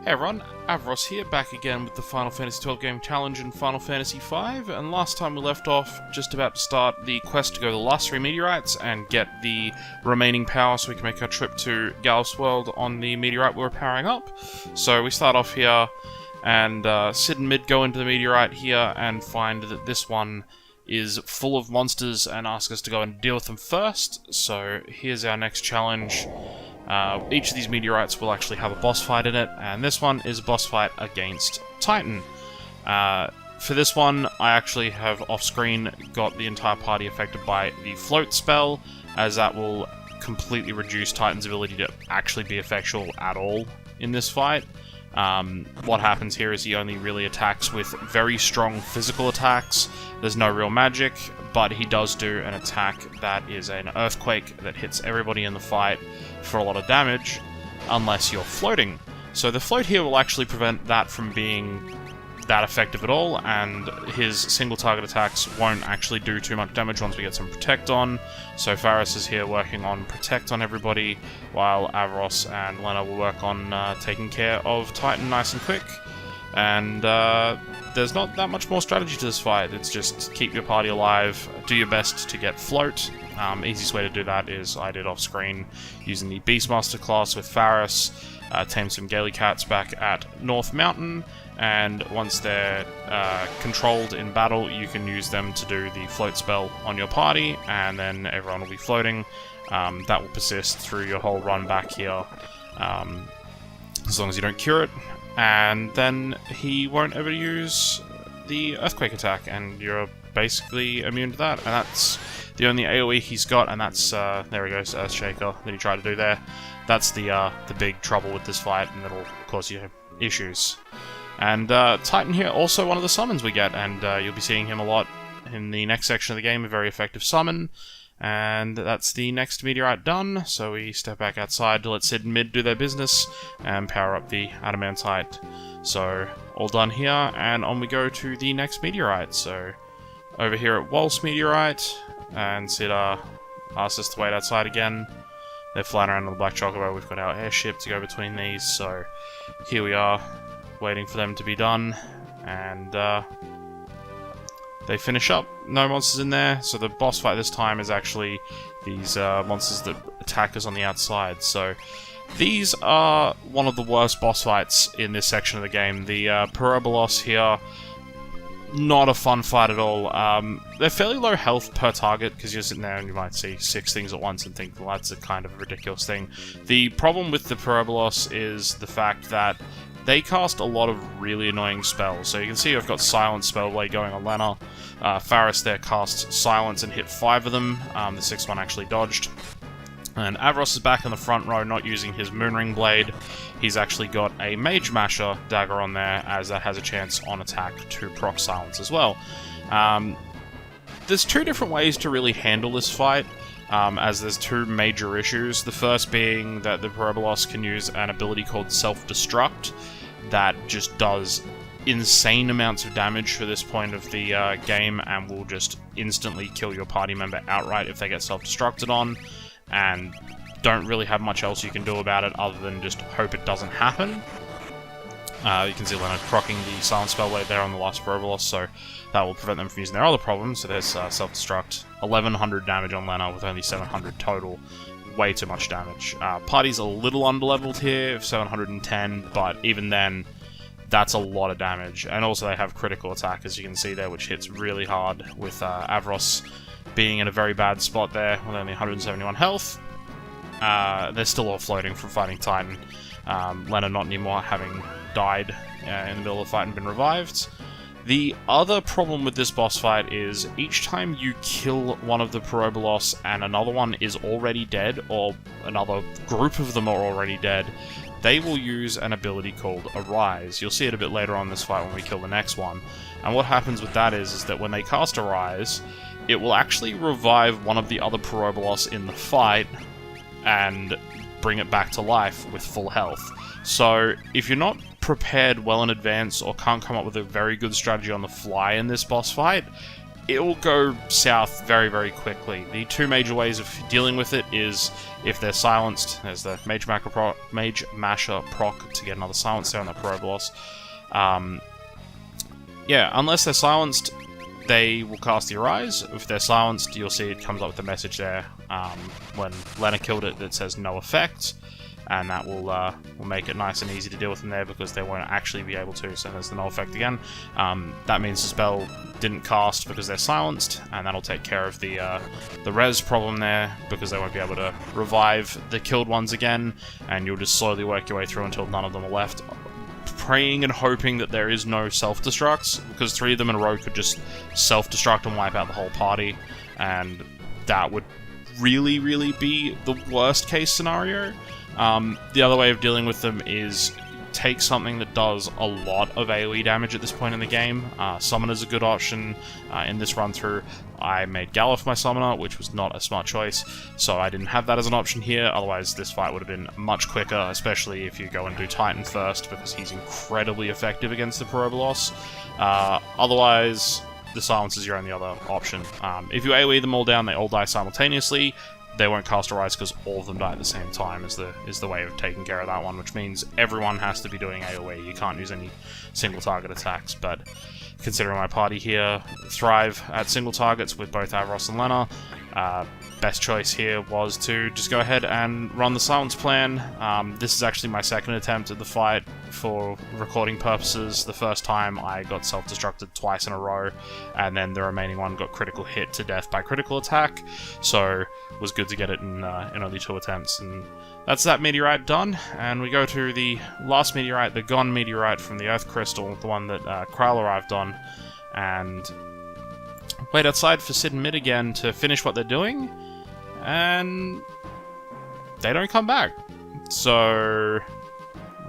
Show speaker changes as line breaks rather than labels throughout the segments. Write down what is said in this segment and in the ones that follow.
Hey everyone, Avros here, back again with the Final Fantasy XII game challenge in Final Fantasy V, and last time we left off just about to start the quest to go to the last 3 meteorites and get the remaining power so we can make our trip to Galuf's world on the meteorite we were powering up. So we start off here, and Sid and Mid go into the meteorite here and find that this one is full of monsters and ask us to go and deal with them first. So here's our next challenge. Each of these meteorites will actually have a boss fight in it, and this one is a boss fight against Titan. For this one, I actually have off-screen got the entire party affected by the float spell, as that will completely reduce Titan's ability to actually be effectual at all in this fight. What happens here is he only really attacks with very strong physical attacks. There's no real magic, but he does do an attack that is an earthquake that hits everybody in the fight for a lot of damage, unless you're floating. So the float here will actually prevent that from being that effective at all, and his single target attacks won't actually do too much damage once we get some Protect on. So Faris is here working on Protect on everybody, while Avros and Lena will work on taking care of Titan nice and quick. And there's not that much more strategy to this fight. It's just keep your party alive, do your best to get float. Easiest way to do that is I did off screen using the Beastmaster class with Faris, tame some Gaily Cats back at North Mountain, and once they're controlled in battle, you can use them to do the float spell on your party, and then everyone will be floating. That will persist through your whole run back here, as long as you don't cure it. And then he won't ever use the Earthquake attack, and you're basically immune to that. And that's the only AoE he's got, and that's, there he goes, Earthshaker that he tried to do there. That's the big trouble with this fight, and it'll cause you issues. And Titan here, also one of the summons we get, and you'll be seeing him a lot in the next section of the game, a very effective summon. And that's the next meteorite done, so we step back outside to let Sid and Mid do their business and power up the adamantite. So, all done here, and on we go to the next meteorite. So, over here at Waltz meteorite, and Sid asks us to wait outside again. They're flying around on the Black Chocobo. We've got our airship to go between these, so here we are, waiting for them to be done, and they finish up. No monsters in there, so the boss fight this time is actually these monsters that attack us on the outside. So these are one of the worst boss fights in this section of the game. The Parabolos here, not a fun fight at all. They're fairly low health per target, because you're sitting there and you might see 6 things at once and think, well, that's a kind of ridiculous thing. The problem with the Parabolos is the fact that they cast a lot of really annoying spells. So you can see I've got Silence Spellblade going on Lena. Faris there cast Silence and hit 5 of them. The 6th one actually dodged. And Avros is back in the front row, not using his Moonring Blade. He's actually got a Mage Masher dagger on there, as that has a chance on attack to proc Silence as well. There's 2 different ways to really handle this fight, as there's 2 major issues. The first being that the Parabolos can use an ability called Self-Destruct, that just does insane amounts of damage for this point of the game, and will just instantly kill your party member outright if they get self-destructed on, and don't really have much else you can do about it other than just hope it doesn't happen. You can see Lena proccing the Silent Spellblade there on the last Parabolos, so that will prevent them from using their other problems. So there's self-destruct, 1100 damage on Lena with only 700 total. Way too much damage. Party's a little underleveled here, 710, but even then, that's a lot of damage. And also they have critical attack, as you can see there, which hits really hard, with Avros being in a very bad spot there, with only 171 health. They're still all floating from fighting Titan. Lena not anymore, having died in the middle of the fight and been revived. The other problem with this boss fight is each time you kill one of the Parabolos and another one is already dead, or another group of them are already dead, they will use an ability called Arise. You'll see it a bit later on in this fight when we kill the next one. And what happens with that is that when they cast Arise, it will actually revive one of the other Parabolos in the fight and bring it back to life with full health. So if you're not prepared well in advance or can't come up with a very good strategy on the fly in this boss fight, it will go south very, very quickly. The two major ways of dealing with it is if they're silenced. There's the Mage Masher proc to get another silence there on the Pyrobolos. Yeah, unless they're silenced, they will cast the Arise. If they're silenced, you'll see it comes up with a message there when Lena killed it that says no effect, and that will make it nice and easy to deal with them there because they won't actually be able to, so there's the no effect again. That means the spell didn't cast because they're silenced, and that'll take care of the res problem there because they won't be able to revive the killed ones again, and you'll just slowly work your way through until none of them are left. Praying and hoping that there is no self-destructs, because 3 of them in a row could just self-destruct and wipe out the whole party, and that would really, really be the worst case scenario. The other way of dealing with them is take something that does a lot of AoE damage at this point in the game. Summon is a good option. In this run-through, I made Galuf my summoner, which was not a smart choice, so I didn't have that as an option here. Otherwise, this fight would have been much quicker, especially if you go and do Titan first, because he's incredibly effective against the Pyrobolos. Otherwise, the silence is your only other option. If you AoE them all down, they all die simultaneously. They won't cast a Rise because all of them die at the same time is the way of taking care of that one, which means everyone has to be doing AoE. You can't use any single target attacks, but considering my party here thrive at single targets with both Avros and Lena, best choice here was to just go ahead and run the silence plan. This is actually my second attempt at the fight for recording purposes. The first time I got self-destructed twice in a row, and then the remaining one got critical hit to death by critical attack, so it was good to get it in only 2 attempts. And that's that meteorite done, and we go to the last meteorite, the Gone meteorite from the Earth Crystal, the one that Kryle arrived on, and wait outside for Sid and Mid again to finish what they're doing, and they don't come back. So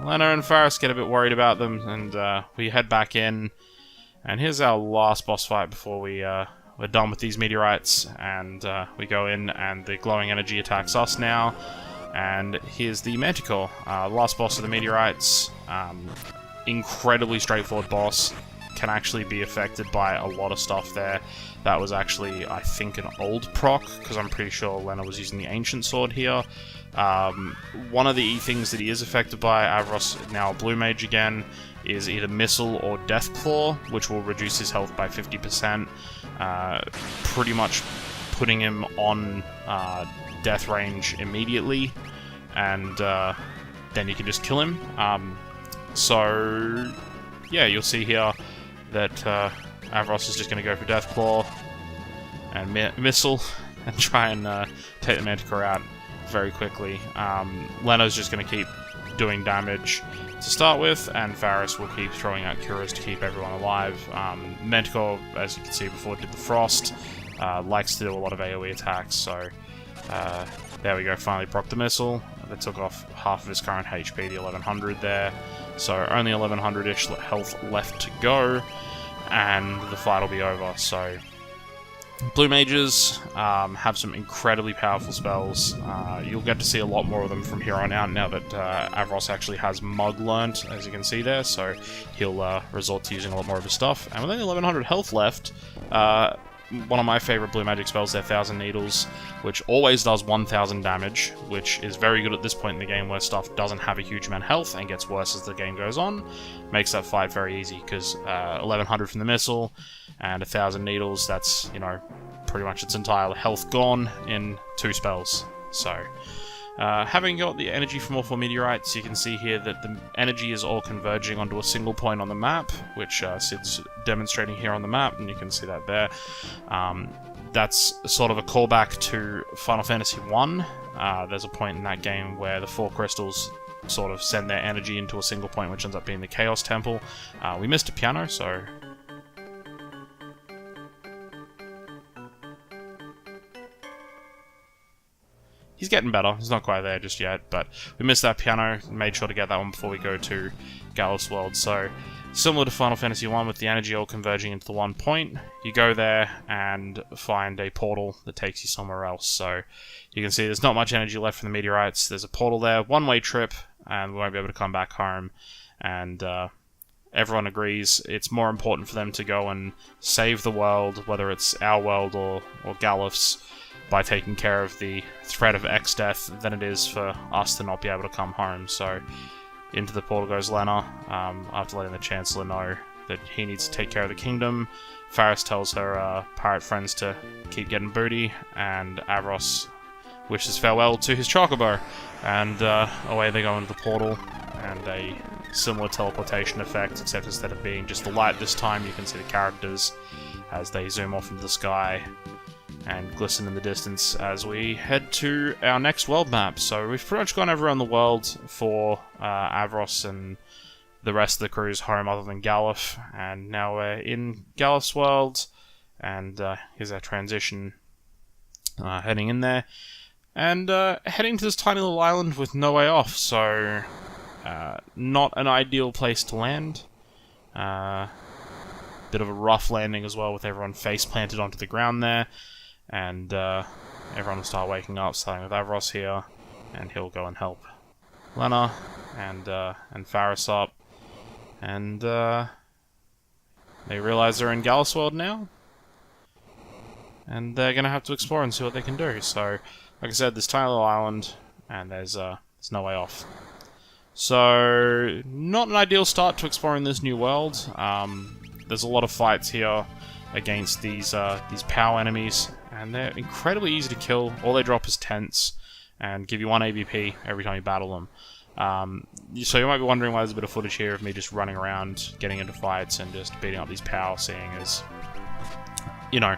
Lena and Faris get a bit worried about them, and we head back in, and here's our last boss fight before we're done with these meteorites, and we go in, and the glowing energy attacks us now, and here's the Manticore, last boss of the meteorites. Incredibly straightforward boss, can actually be affected by a lot of stuff there. That was actually, I think, an old proc, because I'm pretty sure Lena was using the Ancient Sword here. One of the things that he is affected by, Avros, now a Blue Mage again, is either Missile or Death Claw, which will reduce his health by 50%, pretty much putting him on death range immediately, and then you can just kill him. So yeah, you'll see here that Avros is just going to go for Death Claw and Missile and try and take the Manticore out very quickly. Lena's just going to keep doing damage to start with, and Faris will keep throwing out Curas to keep everyone alive. Manticore, as you can see before, did the Frost, likes to do a lot of AoE attacks, so there we go, finally proc the Missile. That took off half of his current HP, the 1100 there, so only 1100-ish health left to go, and the fight will be over. So Blue Mages have some incredibly powerful spells. You'll get to see a lot more of them from here on out now that Avros actually has Mug learnt, as you can see there, so he'll resort to using a lot more of his stuff. And with only 1100 health left, one of my favourite blue magic spells, their Thousand Needles, which always does 1000 damage, which is very good at this point in the game where stuff doesn't have a huge amount of health and gets worse as the game goes on. Makes that fight very easy, because 1100 from the Missile and 1000 Needles, that's, you know, pretty much its entire health gone in 2 spells. So, having got the energy from all 4 meteorites, you can see here that the energy is all converging onto a single point on the map, which Sid's demonstrating here on the map, and you can see that there. That's sort of a callback to Final Fantasy I. There's a point in that game where the 4 crystals sort of send their energy into a single point, which ends up being the Chaos Temple. We missed a piano, so he's getting better. He's not quite there just yet, but we missed that piano. Made sure to get that one before we go to Galuf's World. So, similar to Final Fantasy I with the energy all converging into the one point, you go there and find a portal that takes you somewhere else. So, you can see there's not much energy left from the meteorites. There's a portal there, one-way trip, and we won't be able to come back home. And everyone agrees it's more important for them to go and save the world, whether it's our world or Galuf's, by taking care of the threat of X-Death than it is for us to not be able to come home. So into the portal goes Lena, after letting the Chancellor know that he needs to take care of the kingdom. Faris tells her pirate friends to keep getting booty, and Avros wishes farewell to his chocobo, and away they go into the portal, and a similar teleportation effect, except instead of being just the light this time, you can see the characters as they zoom off into the sky and glisten in the distance as we head to our next world map. So we've pretty much gone everywhere in the world for Avros and the rest of the crew's home other than Galuf, and now we're in Galuf's world, and here's our transition heading in there, and heading to this tiny little island with no way off, so not an ideal place to land. Bit of a rough landing as well, with everyone face planted onto the ground there, and everyone will start waking up, starting with Avros here, and he'll go and help Lena and Faris up, and they realize they're in Galuf's world now, and they're gonna have to explore and see what they can do. So, like I said, this tiny little island, and there's no way off. So, not an ideal start to exploring this new world. There's a lot of fights here against these POW enemies, and they're incredibly easy to kill. All they drop is tents, and give you 1 ABP every time you battle them. So you might be wondering why there's a bit of footage here of me just running around, getting into fights, and just beating up these POW, seeing as, you know,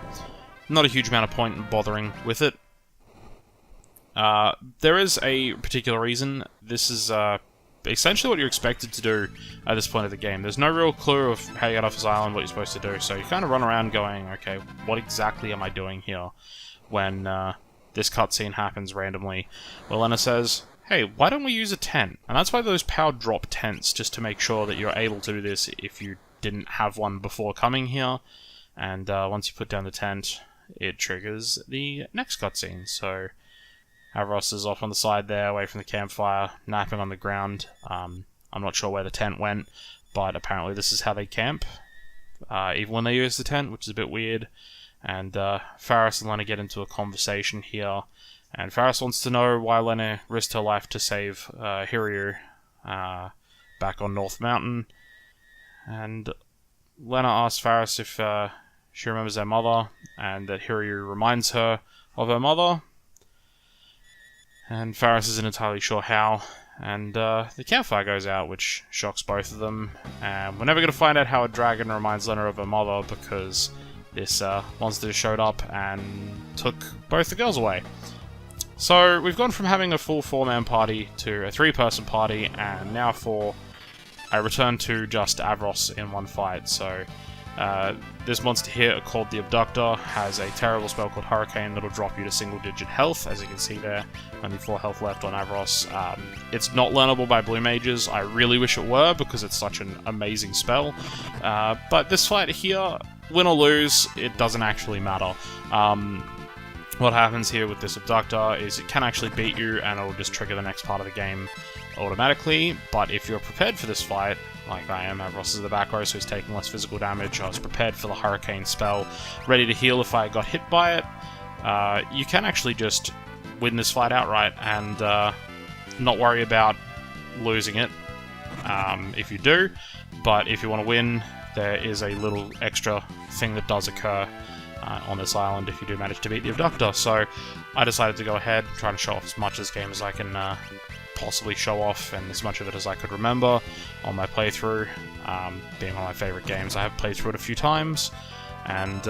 not a huge amount of point in bothering with it. There is a particular reason. This is essentially what you're expected to do at this point of the game. There's no real clue of how you get off this island, what you're supposed to do, so you kind of run around going, okay, what exactly am I doing here when this cutscene happens randomly? Well, Lena says, hey, why don't we use a tent? And that's why those POW drop tents, just to make sure that you're able to do this if you didn't have one before coming here. And once you put down the tent, it triggers the next cutscene. So Avros is off on the side there, away from the campfire, napping on the ground. I'm not sure where the tent went, but apparently this is how they camp, even when they use the tent, which is a bit weird. And Faris and Lena get into a conversation here, and Faris wants to know why Lena risked her life to save Hiryu back on North Mountain. And Lena asks Faris if she remembers their mother, and that Hiryu reminds her of her mother. And Faris isn't entirely sure how, and the campfire goes out, which shocks both of them. And we're never going to find out how a dragon reminds Lena of her mother, because this monster showed up and took both the girls away. So we've gone from having a full 4-man party to a 3-person party, and now for a return to just Avros in one fight. So this monster here, called the Abductor, has a terrible spell called Hurricane that'll drop you to single-digit health, as you can see there. Only 4 health left on Avros. It's not learnable by blue mages. I really wish it were, because it's such an amazing spell. But this fight here, win or lose, it doesn't actually matter. What happens here with this Abductor is it can actually beat you, and it'll just trigger the next part of the game automatically. But if you're prepared for this fight, like I am, Avros is the back row, so he's taking less physical damage. I was prepared for the Hurricane spell, ready to heal if I got hit by it. You can actually just win this fight outright and not worry about losing it if you do. But if you want to win, there is a little extra thing that does occur on this island if you do manage to beat the Abductor. So I decided to go ahead and try to show off as much of this game as I can possibly show off, and as much of it as I could remember on my playthrough. Being one of my favourite games, I have played through it a few times, and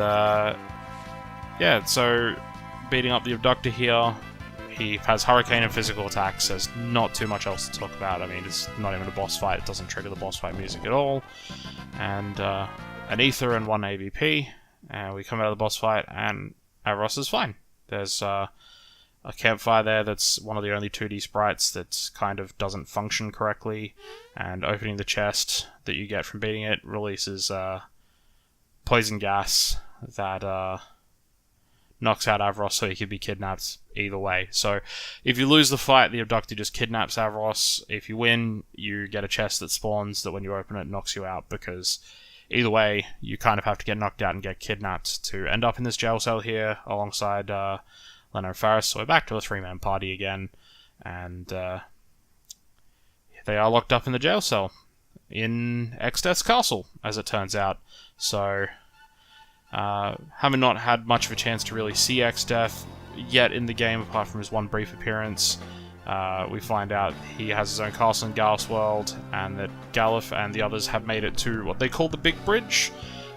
yeah, so beating up the Abductor here. He has Hurricane and physical attacks. There's not too much else to talk about. I mean, it's not even a boss fight. It doesn't trigger the boss fight music at all. And an Ether and 1 AVP. And we come out of the boss fight, and Avros is fine. There's a campfire there that's one of the only 2D sprites that kind of doesn't function correctly. And opening the chest that you get from beating it releases poison gas that knocks out Avros so he could be kidnapped either way. So if you lose the fight, the abductor just kidnaps Avros. If you win, you get a chest that spawns that when you open it knocks you out, because either way, you kind of have to get knocked out and get kidnapped to end up in this jail cell here alongside Leno and Faris. So we're back to a 3-man party again, and they are locked up in the jail cell in Exdeath's castle, as it turns out. So having not had much of a chance to really see Exdeath yet in the game, apart from his one brief appearance, we find out he has his own castle in Galuf's world, and that Galuf and the others have made it to what they call the Big Bridge,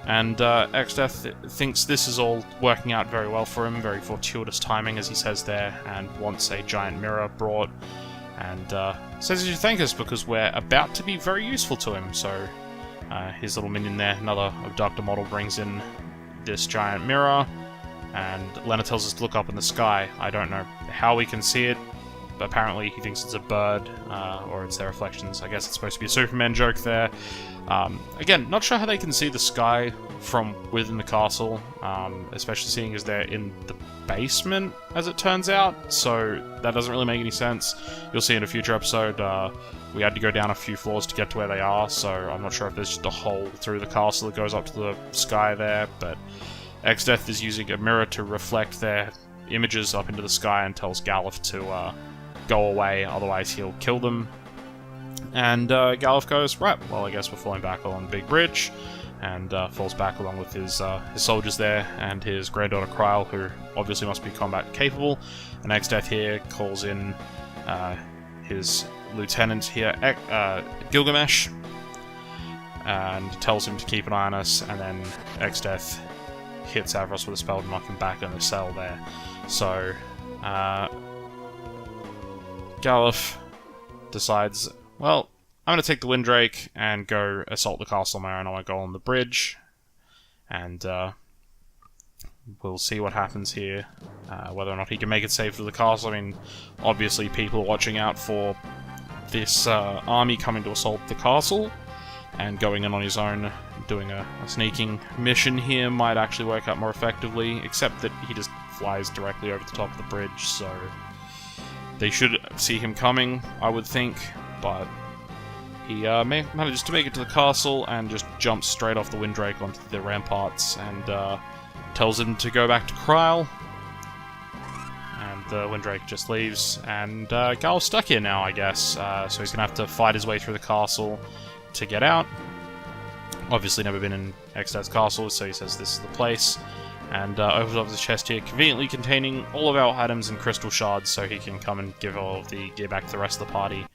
and Exdeath thinks this is all working out very well for him, very fortuitous timing, as he says there, and wants a giant mirror brought, and says he should thank us because we're about to be very useful to him. So his little minion there, another abductor model, brings in this giant mirror, and Lena tells us to look up in the sky. I don't know how we can see it, but apparently he thinks it's a bird, or it's their reflections. I guess it's supposed to be a Superman joke there. Again, not sure how they can see the sky from within the castle, especially seeing as they're in the basement, as it turns out, so that doesn't really make any sense. You'll see in a future episode, we had to go down a few floors to get to where they are, so I'm not sure if there's just a hole through the castle that goes up to the sky there, but Exdeath is using a mirror to reflect their images up into the sky and tells Galuf to go away, otherwise he'll kill them. And Galuf goes, right, well I guess we're falling back along the Big Bridge, and falls back along with his soldiers there, and his granddaughter Kryl, who obviously must be combat capable. And Exdeath here calls in his lieutenant here, Gilgamesh, and tells him to keep an eye on us, and then Exdeath hits Avros with a spell to knock him back in the cell there. So Galuf decides, well, I'm going to take the Windrake and go assault the castle on my own. I won't go on the bridge, and we'll see what happens here, whether or not he can make it safe to the castle. I mean, obviously people are watching out for this army coming to assault the castle, and going in on his own, doing a sneaking mission here might actually work out more effectively, except that he just flies directly over the top of the bridge, so they should see him coming, I would think, but he manages to make it to the castle and just jumps straight off the Windrake onto the ramparts, and tells him to go back to Kryl, and the Windrake just leaves, and Galuf's stuck here now, I guess, so he's going to have to fight his way through the castle to get out. Obviously never been in Exdeath's castle, so he says this is the place, and opens up his chest here, conveniently containing all of our items and crystal shards, so he can come and give all of the gear back to the rest of the party.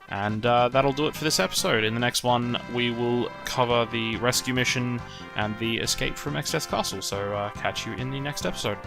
And that'll do it for this episode. In the next one, we will cover the rescue mission and the escape from Exdeath's castle, so catch you in the next episode.